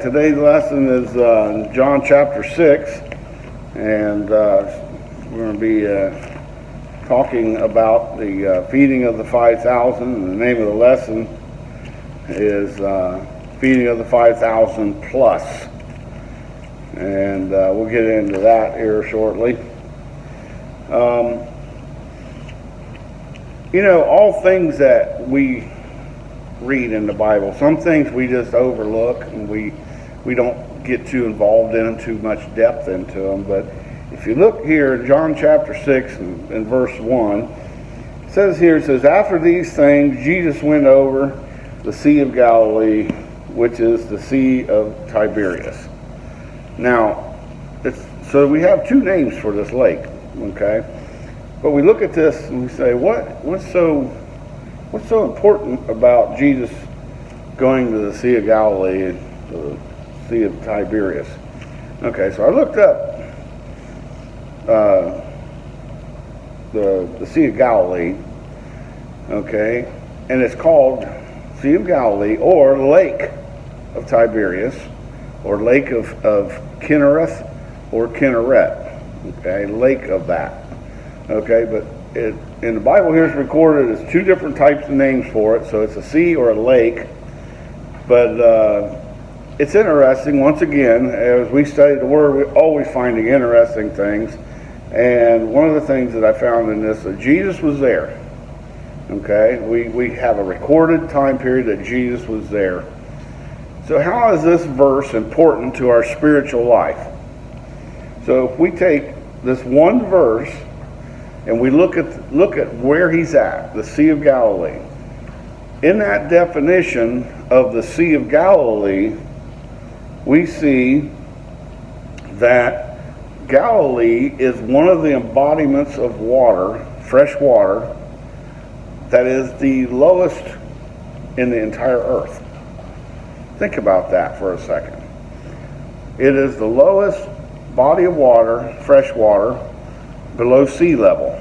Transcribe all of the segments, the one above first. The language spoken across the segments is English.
today's lesson is John chapter 6, and we're going to be talking about the feeding of the 5,000. And the name of the lesson is feeding of the 5,000 plus. And we'll get into that here shortly. All things that we read in the Bible, some things we just overlook and we don't get too involved in, too much depth into them. But if you look here in John chapter 6 and verse 1, it says, after these things Jesus went over the Sea of Galilee, which is the Sea of Tiberias. Now, so we have two names for this lake, okay? But we look at this and we say, what's so important about Jesus going to the Sea of Galilee and the Sea of Tiberias? Okay, so I looked up the Sea of Galilee, okay, and it's called Sea of Galilee or Lake of Tiberias or Lake of Kinnereth or Kinneret, okay, Lake of that. Okay, but in the Bible here it's recorded as two different types of names for it, so it's a sea or a lake. But it's interesting, once again, as we study the Word, we're always finding interesting things. And one of the things that I found in this, that Jesus was there. Okay, we have a recorded time period that Jesus was there. So how is this verse important to our spiritual life? So if we take this one verse, and we look at where he's at, the Sea of Galilee. In that definition of the Sea of Galilee, we see that Galilee is one of the embodiments of water, fresh water, that is the lowest in the entire earth. Think about that for a second. It is the lowest body of water, fresh water, below sea level.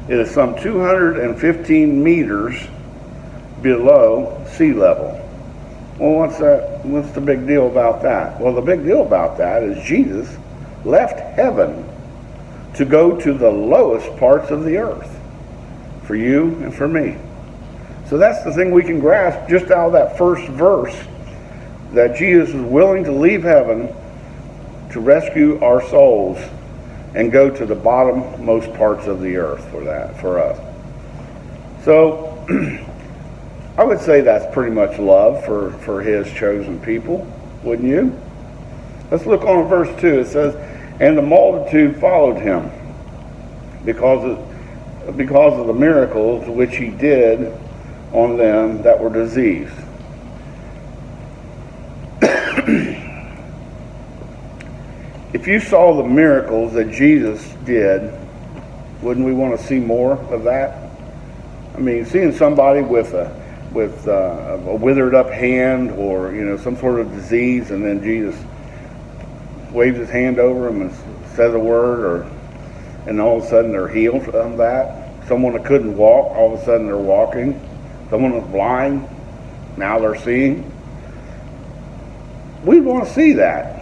It is some 215 meters below sea level. Well, what's the big deal about that? Well, the big deal about that is Jesus left heaven to go to the lowest parts of the earth for you and for me. So that's the thing we can grasp just out of that first verse, that Jesus is willing to leave heaven to rescue our souls and go to the bottommost parts of the earth for us. So I would say that's pretty much love for his chosen people, wouldn't you? Let's look on verse 2. It says, and the multitude followed him because of the miracles which he did on them that were diseased. If you saw the miracles that Jesus did, wouldn't we want to see more of that? I mean, seeing somebody with a withered up hand or some sort of disease, and then Jesus waves his hand over them and says a word, and all of a sudden they're healed from that. Someone that couldn't walk, all of a sudden they're walking. Someone was blind, now they're seeing. We'd want to see that.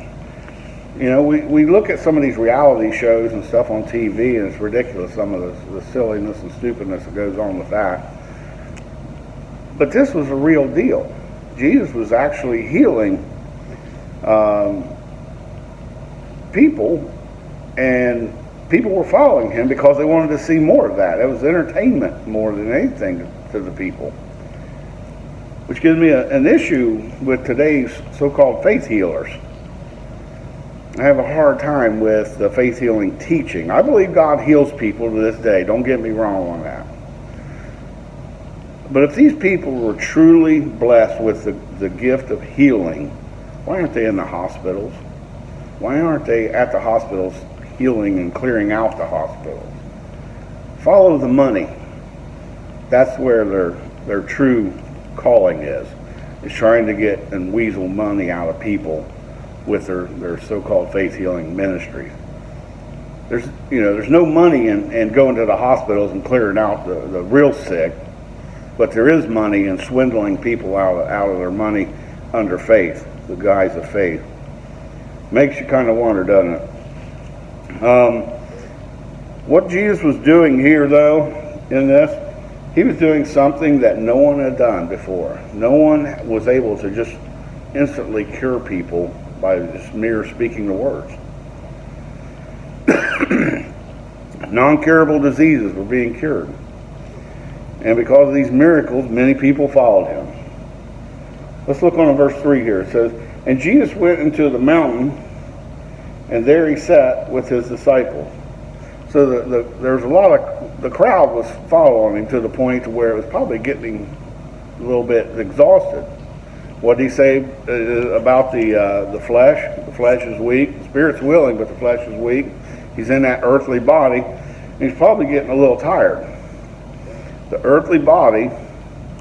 We look at some of these reality shows and stuff on TV, and it's ridiculous, some of the silliness and stupidness that goes on with that. But this was a real deal. Jesus was actually healing people, and people were following him because they wanted to see more of that. It was entertainment more than anything to the people. Which gives me an issue with today's so-called faith healers. I have a hard time with the faith healing teaching. I believe God heals people to this day. Don't get me wrong on that. But if these people were truly blessed with the gift of healing, why aren't they in the hospitals? Why aren't they at the hospitals healing and clearing out the hospitals? Follow the money. That's where their true calling is trying to get and weasel money out of people with their so-called faith healing ministries. There's no money in going to the hospitals and clearing out the real sick, but there is money in swindling people out of their money under faith. the guise of faith. Makes you kind of wonder, doesn't it? What Jesus was doing here, though, in this, he was doing something that no one had done before. No one was able to just instantly cure people by just mere speaking the words. Non-curable diseases were being cured. And because of these miracles, many people followed him. Let's look on verse 3 here. It says, "And Jesus went into the mountain, and there he sat with his disciples." So there's a lot of, the crowd was following him to the point to where it was probably getting a little bit exhausted. What did he say about the flesh? The flesh is weak. The spirit's willing, but the flesh is weak. He's in that earthly body, and he's probably getting a little tired. The earthly body,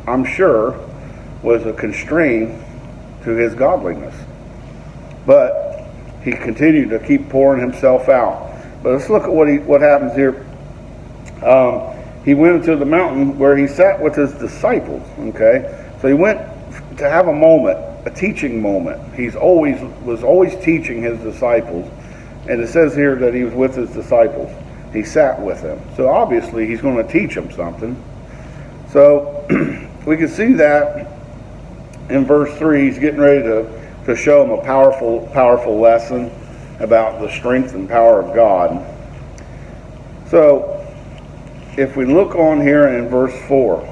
I'm sure, was a constraint to his godliness. But he continued to keep pouring himself out. But let's look at what happens here. He went into the mountain where he sat with his disciples. Okay, so he went to have a moment, a teaching moment. He was always teaching his disciples, and it says here that he was with his disciples. He sat with them. So obviously he's going to teach them something. So we can see that in verse 3, he's getting ready to show them a powerful lesson about the strength and power of God. So if we look on here in verse 4,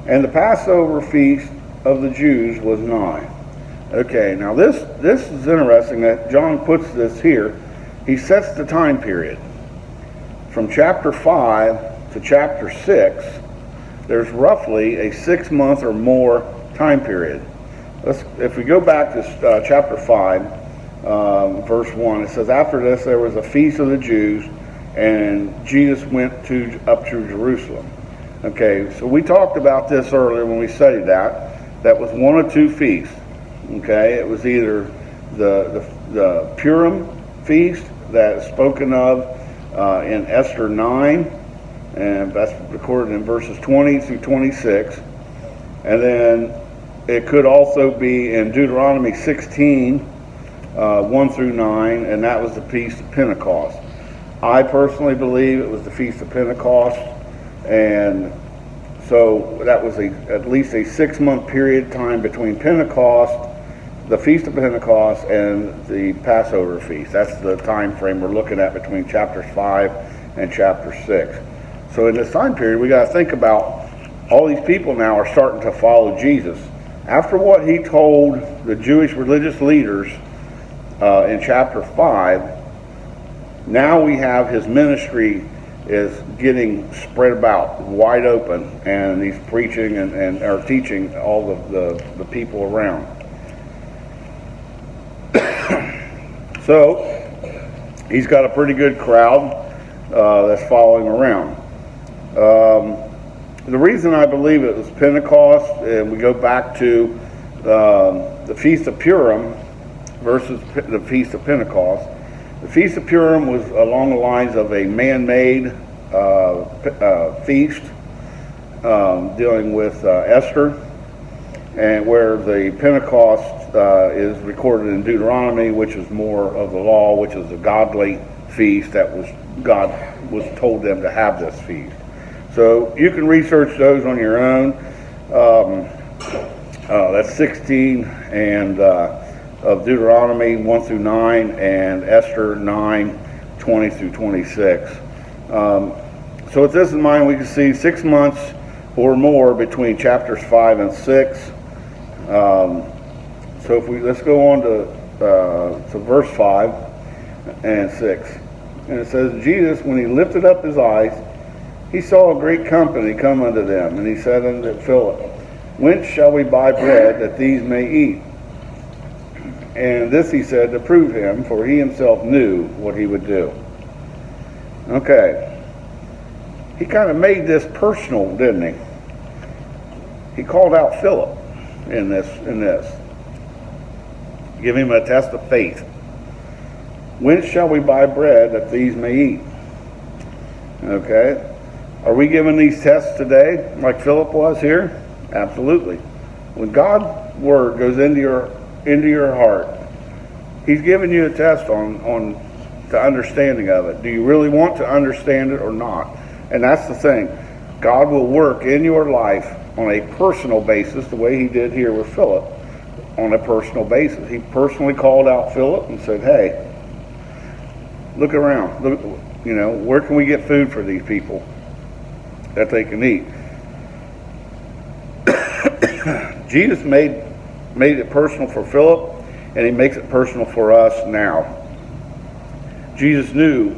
"And the Passover feast of the Jews was nigh." Okay, now this is interesting that John puts this here. He sets the time period. From chapter 5 to chapter 6, there's roughly a 6-month or more time period. If we go back to chapter 5, verse 1, it says, "After this there was a feast of the Jews, and Jesus went up to Jerusalem." Okay, so we talked about this earlier when we studied that. That was one of two feasts. Okay, it was either the Purim feast that is spoken of in Esther 9, and that's recorded in verses 20 through 26. And then it could also be in Deuteronomy 16, 1 through 9, and that was the Feast of Pentecost. I personally believe it was the Feast of Pentecost, and so that was at least a 6-month period of time between Pentecost, the Feast of Pentecost, and the Passover feast. That's the time frame we're looking at between chapters 5 and chapter 6. So in this time period, we got to think about all these people now are starting to follow Jesus. After what he told the Jewish religious leaders in chapter 5, now we have his ministry is getting spread about, wide open, and he's preaching and are teaching all the people around. So he's got a pretty good crowd that's following around. The reason I believe it was Pentecost, and we go back to the Feast of Purim versus the Feast of Pentecost. The Feast of Purim was along the lines of a man-made feast dealing with Esther, and where the Pentecost is recorded in Deuteronomy, which is more of the law, which is a godly feast that God was told them to have this feast. So you can research those on your own. That's 16 and of Deuteronomy 1 through 9, and Esther 9, 20 through 26. So with this in mind, we can see 6 months or more between chapters 5 and 6. So let's go on to verse 5 and 6. And it says, "Jesus, when he lifted up his eyes, he saw a great company come unto them, and he said unto Philip, Whence shall we buy bread that these may eat? And this he said to prove him, for he himself knew what he would do." Okay. He kind of made this personal, didn't he? He called out Philip in this. Give him a test of faith. Whence shall we buy bread that these may eat? Okay. Are we given these tests today like Philip was here? Absolutely. When God's word goes into your into your heart. He's giving you a test on the understanding of it. Do you really want to understand it or not? And that's the thing. God will work in your life on a personal basis, the way he did here with Philip, on a personal basis. He personally called out Philip and said, hey, look around. Look, where can we get food for these people that they can eat? Jesus made it personal for Philip, and he makes it personal for us now. Jesus knew,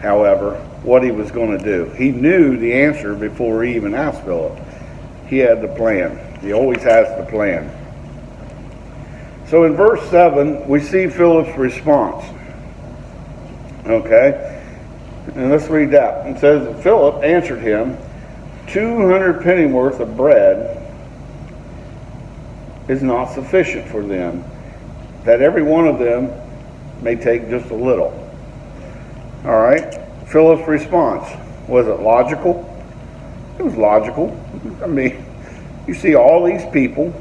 however, what he was going to do. He knew the answer before he even asked Philip. He had the plan. He always has the plan. So in verse 7, we see Philip's response. Okay? And let's read that. It says that Philip answered him, 200 pennyworth of bread is not sufficient for them, that every one of them may take just a little. All right? Philip's response, was it logical? It was logical. I mean, you see all these people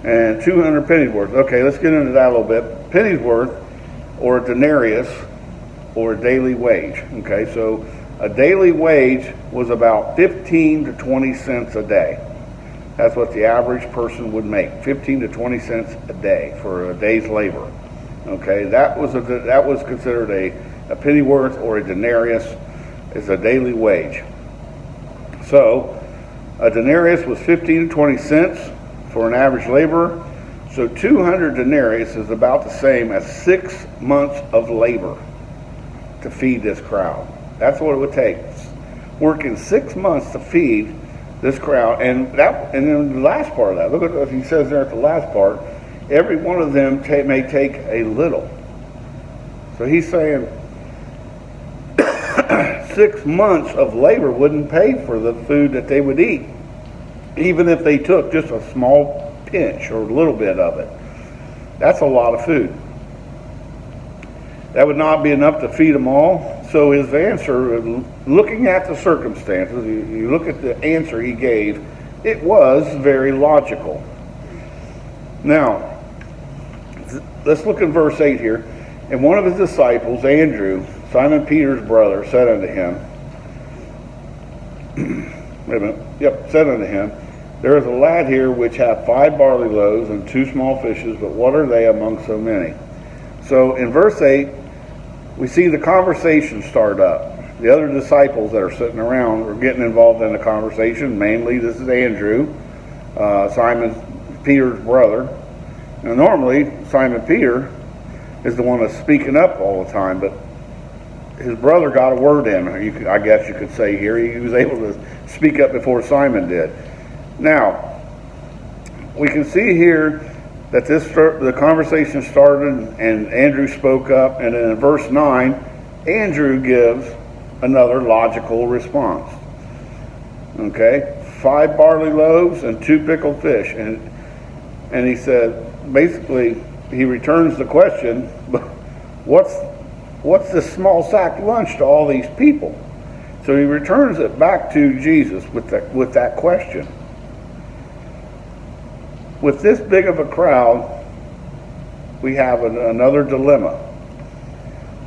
and 200 pennies worth. Okay, let's get into that a little bit. Pennies worth, or a denarius, or a daily wage. Okay, so a daily wage was about 15 to 20 cents a day. That's what the average person would make, 15 to 20 cents a day for a day's labor. Okay, that was considered a pennyworth, or a denarius is a daily wage. So a denarius was 15 to 20 cents for an average laborer. So 200 denarius is about the same as 6 months of labor to feed this crowd. That's what it would take. Working 6 months to feed this crowd. And then the last part of that, look at what he says there at the last part. Every one of them may take a little. So he's saying 6 months of labor wouldn't pay for the food that they would eat, even if they took just a small pinch or a little bit of it. That's a lot of food. That would not be enough to feed them all. So his answer, looking at the circumstances, you look at the answer he gave, it was very logical. Now, let's look at verse 8 here. And one of his disciples, Andrew, Simon Peter's brother, said unto him, said unto him, there is a lad here which hath 5 barley loaves and 2 small fishes, but what are they among so many? So in verse 8, we see the conversation start up. The other disciples that are sitting around are getting involved in the conversation. Mainly, this is Andrew, Simon Peter's brother. Now, normally, Simon Peter is the one that's speaking up all the time, but his brother got a word in, I guess you could say here. He was able to speak up before Simon did. Now, we can see here that the conversation started and Andrew spoke up, and then in verse 9, Andrew gives another logical response. Okay, 5 barley loaves and 2 pickled fish. And he said, basically, he returns the question, what's this small sack lunch to all these people? So he returns it back to Jesus with that question. With this big of a crowd, we have another dilemma.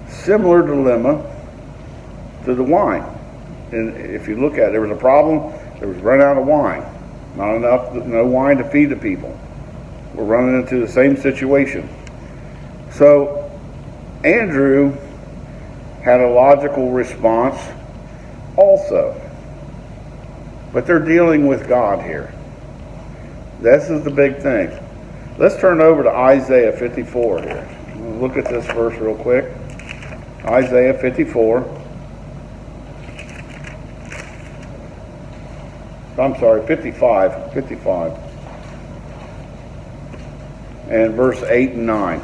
Similar dilemma to the wine. And if you look at it, there was a problem. There was run out of wine. Not enough, no wine to feed the people. We're running into the same situation. So Andrew had a logical response also. But they're dealing with God here. This is the big thing. Let's turn over to Isaiah 54 here. Look at this verse real quick. Isaiah 54. I'm sorry, 55. 55. And verse 8 and 9.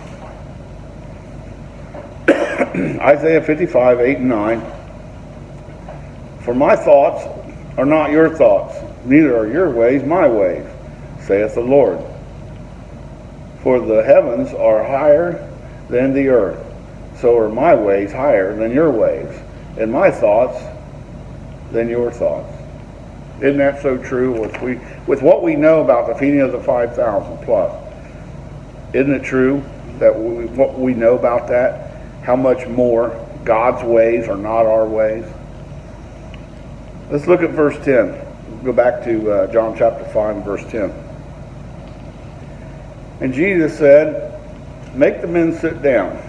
Isaiah 55, 8 and 9. For my thoughts are not your thoughts, neither are your ways my ways, saith the Lord. For the heavens are higher than the earth, so are my ways higher than your ways, and my thoughts than your thoughts. Isn't that so true with what we know about the feeding of the 5,000 plus? Isn't it true that what we know about that, how much more God's ways are not our ways? Let's look at verse 10. Go back to John chapter 5 and verse 10. And Jesus said, make the men sit down.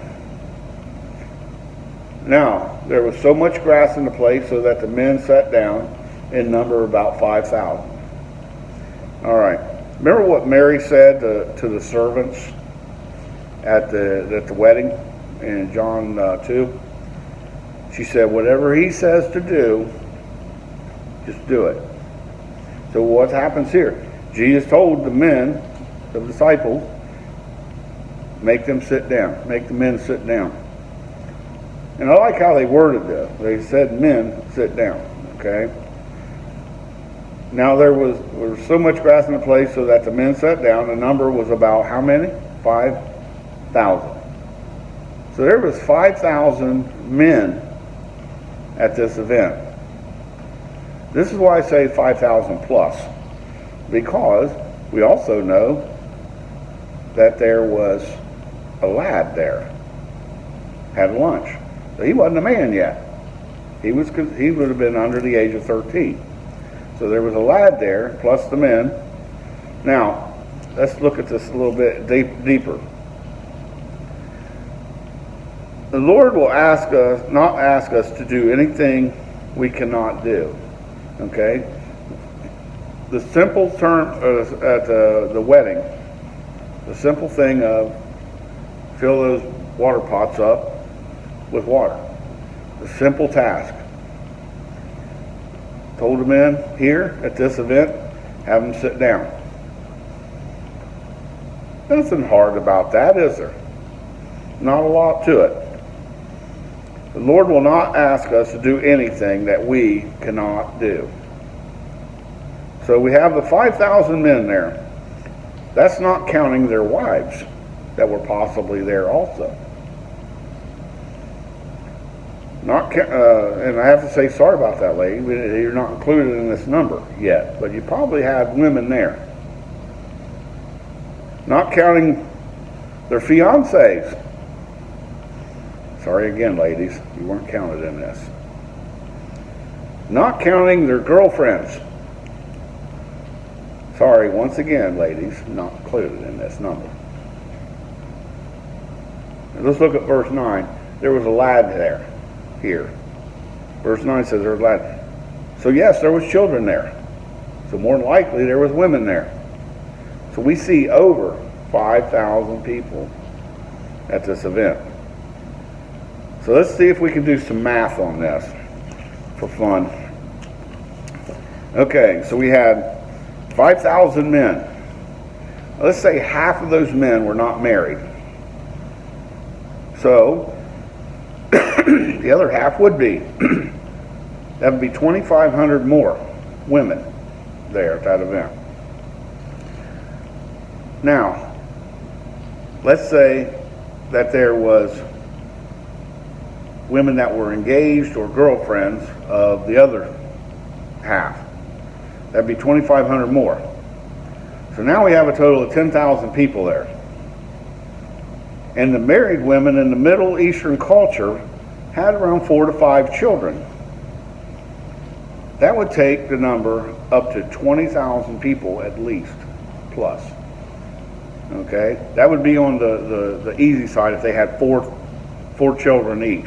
Now, there was so much grass in the place so that the men sat down, in number about 5,000. All right. Remember what Mary said to the servants at the wedding in John 2? She said, whatever he says to do, just do it. So what happens here? Jesus told the men, the disciples, make them sit down. Make the men sit down. And I like how they worded this. They said, men, sit down. Okay? Now there was so much grass in the place so that the men sat down. The number was about how many? 5,000. So there was 5,000 men at this event. This is why I say 5,000 plus. Because we also know that there was a lad there. Had lunch. So he wasn't a man yet. He would have been under the age of 13. So there was a lad there, plus the men. Now, let's look at this a little bit deeper. The Lord will not ask us to do anything we cannot do. Okay? The simple term at the wedding, the simple thing of fill those water pots up with water. The simple task. Told the men here at this event, have them sit down. Nothing hard about that, is there? Not a lot to it. The Lord will not ask us to do anything that we cannot do. So we have the 5,000 men there. That's not counting their wives that were possibly there also. And I have to say sorry about that, lady. You're not included in this number yet, but you probably had women there. Not counting their fiancés. Sorry again, ladies, you weren't counted in this. Not counting their girlfriends. Sorry, once again, ladies, not included in this number. Now let's look at verse 9. There was a lad there. Here. Verse 9 says there was a lad. So yes, there was children there. So more than likely there was women there. So we see over 5,000 people at this event. So let's see if we can do some math on this for fun. Okay, so we had 5,000 men. Let's say half of those men were not married. So the other half would be. That would be 2,500 more women there at that event. Now, let's say that there was women that were engaged or girlfriends of the other half. That'd be 2,500 more. So now we have a total of 10,000 people there. And the married women in the Middle Eastern culture had around 4 to 5 children. That would take the number up to 20,000 people at least, plus. Okay? That would be on the easy side if they had four children each.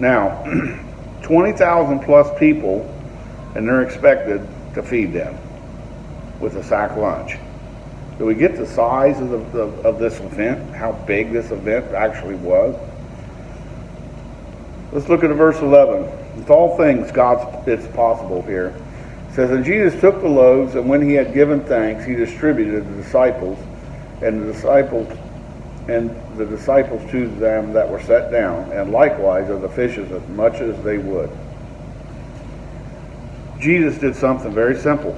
Now, 20,000 plus people, and they're expected to feed them with a sack lunch. Do we get the size of this event, how big this event actually was? Let's look at verse 11. With all things, it's possible here. It says, and Jesus took the loaves, and when he had given thanks, he distributed the disciples to them that were set down, and likewise of the fishes as much as they would. Jesus did something very simple.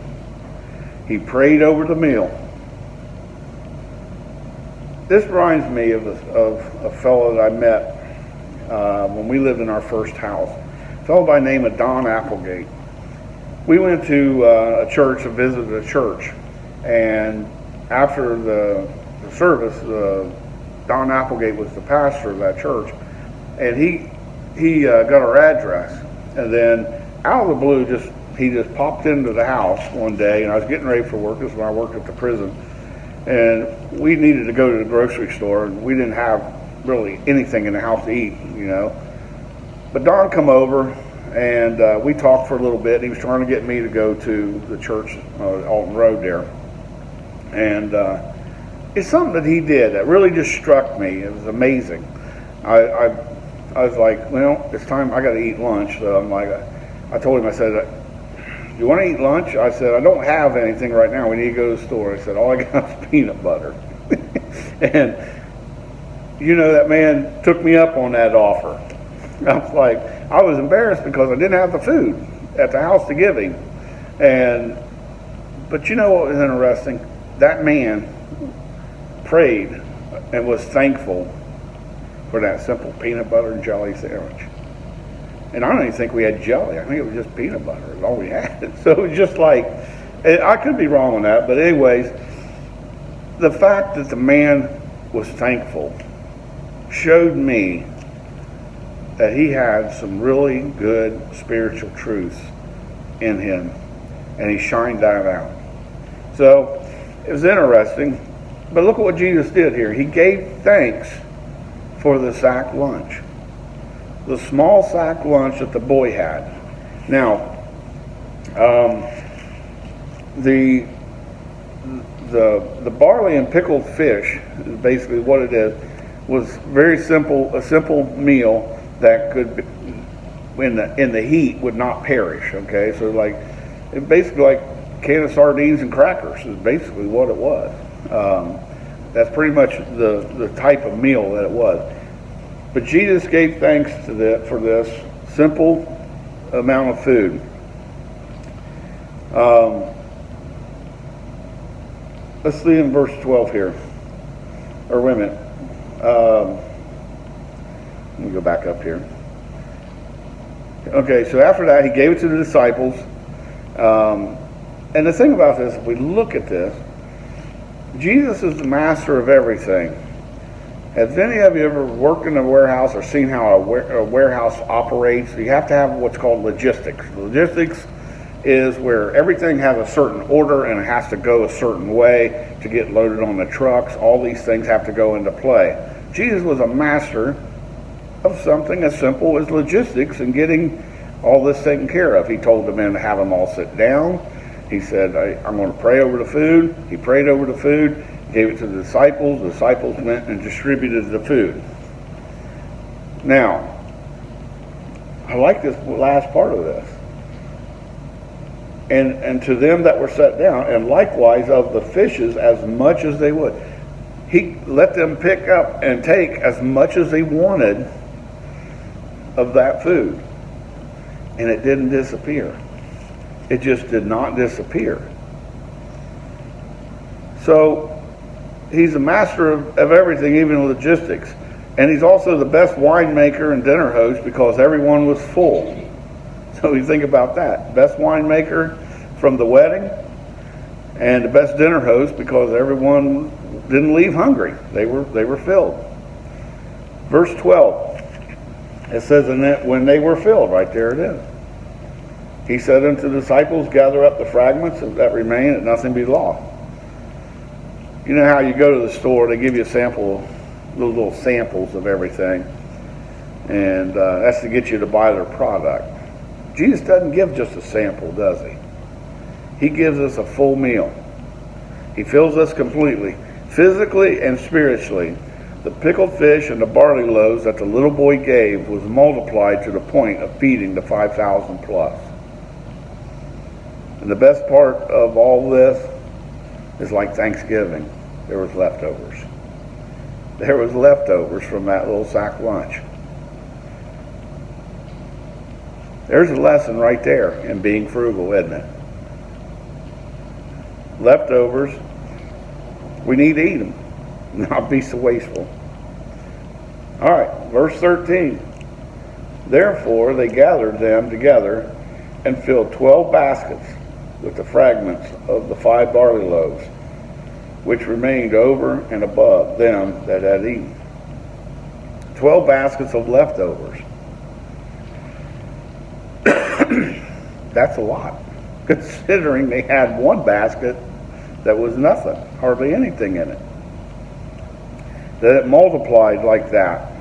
He prayed over the meal. This reminds me of a fellow that I met when we lived in our first house. A fellow by the name of Don Applegate. We went to a church, visited a church, and after the service, Don Applegate was the pastor of that church, and he got our address, and then out of the blue, he just popped into the house one day, and I was getting ready for work. This is when I worked at the prison, and we needed to go to the grocery store, and we didn't have really anything in the house to eat, But Don come over, and we talked for a little bit. He was trying to get me to go to the church, Alton Road there, and it's something that he did that really just struck me. It was amazing. I was like, well, it's time. I got to eat lunch. So I'm like, I told him, I said, you want to eat lunch? I said, I don't have anything right now. We need to go to the store. I said, all I got is peanut butter. And that man took me up on that offer. I was like, I was embarrassed because I didn't have the food at the house to give him. But you know what was interesting? That man prayed and was thankful for that simple peanut butter and jelly sandwich. And I don't even think we had jelly. I think it was just peanut butter. That's all we had. So it was just like, I could be wrong on that, but anyways, the fact that the man was thankful showed me that he had some really good spiritual truths in him, and he shined that out. So it was interesting, but look at what Jesus did here. He gave thanks for the sack lunch, the small sack lunch that the boy had. Now, the barley and pickled fish is basically what it is. Was very simple, a simple meal that could, in the heat, would not perish. Okay, so it basically like a can of sardines and crackers is basically what it was. That's pretty much the type of meal that it was. But Jesus gave thanks for this simple amount of food. Let's see in verse 12 here. Or wait a minute. Let me go back up here. Okay, so after that, he gave it to the disciples. And the thing about this, if we look at this, Jesus is the master of everything. Has any of you ever worked in a warehouse or seen how a warehouse operates? You have to have what's called logistics. Logistics is where everything has a certain order and it has to go a certain way to get loaded on the trucks. All these things have to go into play. Jesus was a master of something as simple as logistics and getting all this taken care of. He told the men to have them all sit down. He said, I'm going to pray over the food. He prayed over the food, gave it to the disciples. The disciples went and distributed the food. Now, I like this last part of this. And to them that were set down, and likewise of the fishes as much as they would. He let them pick up and take as much as they wanted of that food. And it didn't disappear. It just did not disappear. So he's a master of everything, even logistics. And he's also the best winemaker and dinner host because everyone was full. So you think about that. Best winemaker from the wedding and the best dinner host because everyone didn't leave hungry. They were filled. Verse 12. It says, and that when they were filled, right there it is. He said unto the disciples, gather up the fragments that remain, that nothing be lost. You know how you go to the store, they give you a sample, little samples of everything. And that's to get you to buy their product. Jesus doesn't give just a sample, does he? He gives us a full meal. He fills us completely, physically and spiritually. The pickled fish and the barley loaves that the little boy gave was multiplied to the point of feeding the 5,000 plus. And the best part of all this is like Thanksgiving. There was leftovers. There was leftovers from that little sack lunch. There's a lesson right there in being frugal, isn't it? Leftovers, we need to eat them, not be so wasteful. All right, verse 13. Therefore they gathered them together and filled 12 baskets with the fragments of the 5 barley loaves. which remained over and above them that had eaten. 12 baskets of leftovers. That's a lot, considering they had one basket that was nothing, hardly anything in it. That it multiplied like that.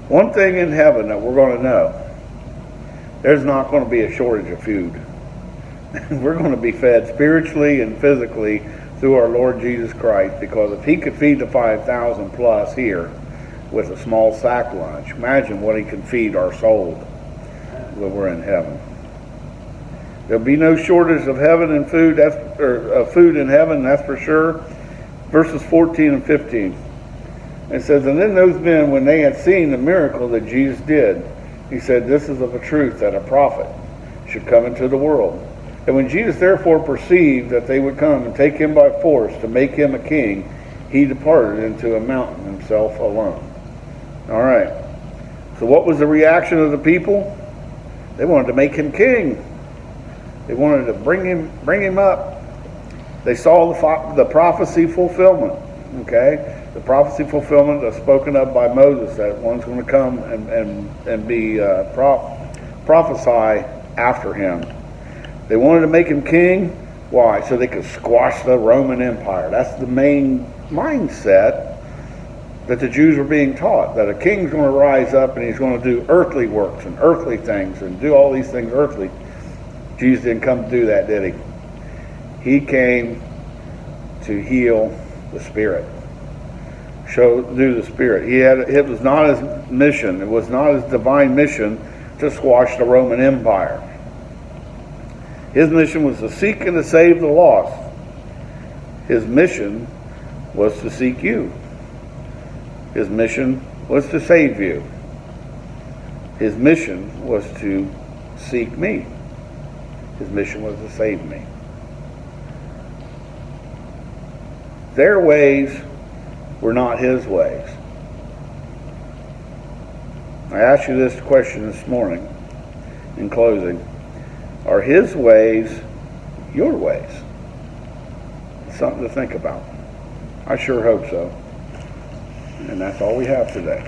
One thing in heaven that we're going to know, there's not going to be a shortage of food. We're going to be fed spiritually and physically through our Lord Jesus Christ, because if he could feed the 5,000 plus here with a small sack lunch, imagine what he can feed our soul when we're in heaven. There'll be no shortage of heaven and food, food in heaven, that's for sure. Verses 14 and 15. It says, and then those men, when they had seen the miracle that Jesus did, he said, this is of a truth that a prophet should come into the world. And when Jesus therefore perceived that they would come and take him by force to make him a king, he departed into a mountain himself alone. All right. So what was the reaction of the people? They wanted to make him king. They wanted to bring him up. They saw the prophecy fulfillment. Okay, the prophecy fulfillment that's spoken of by Moses, that one's going to come and be prophesy after him. They wanted to make him king. Why? So they could squash the Roman Empire. That's the main mindset that the Jews were being taught, that a king's going to rise up and he's going to do earthly works and earthly things and do all these things earthly. Jesus didn't come to do that, did he? He came to heal the Spirit. Do the Spirit. It was not his mission. It was not his divine mission to squash the Roman Empire. His mission was to seek and to save the lost. His mission was to seek you. His mission was to save you. His mission was to seek me. His mission was to save me. Their ways were not his ways. I asked you this question this morning in closing. Are his ways your ways? Something to think about. I sure hope so. And that's all we have today.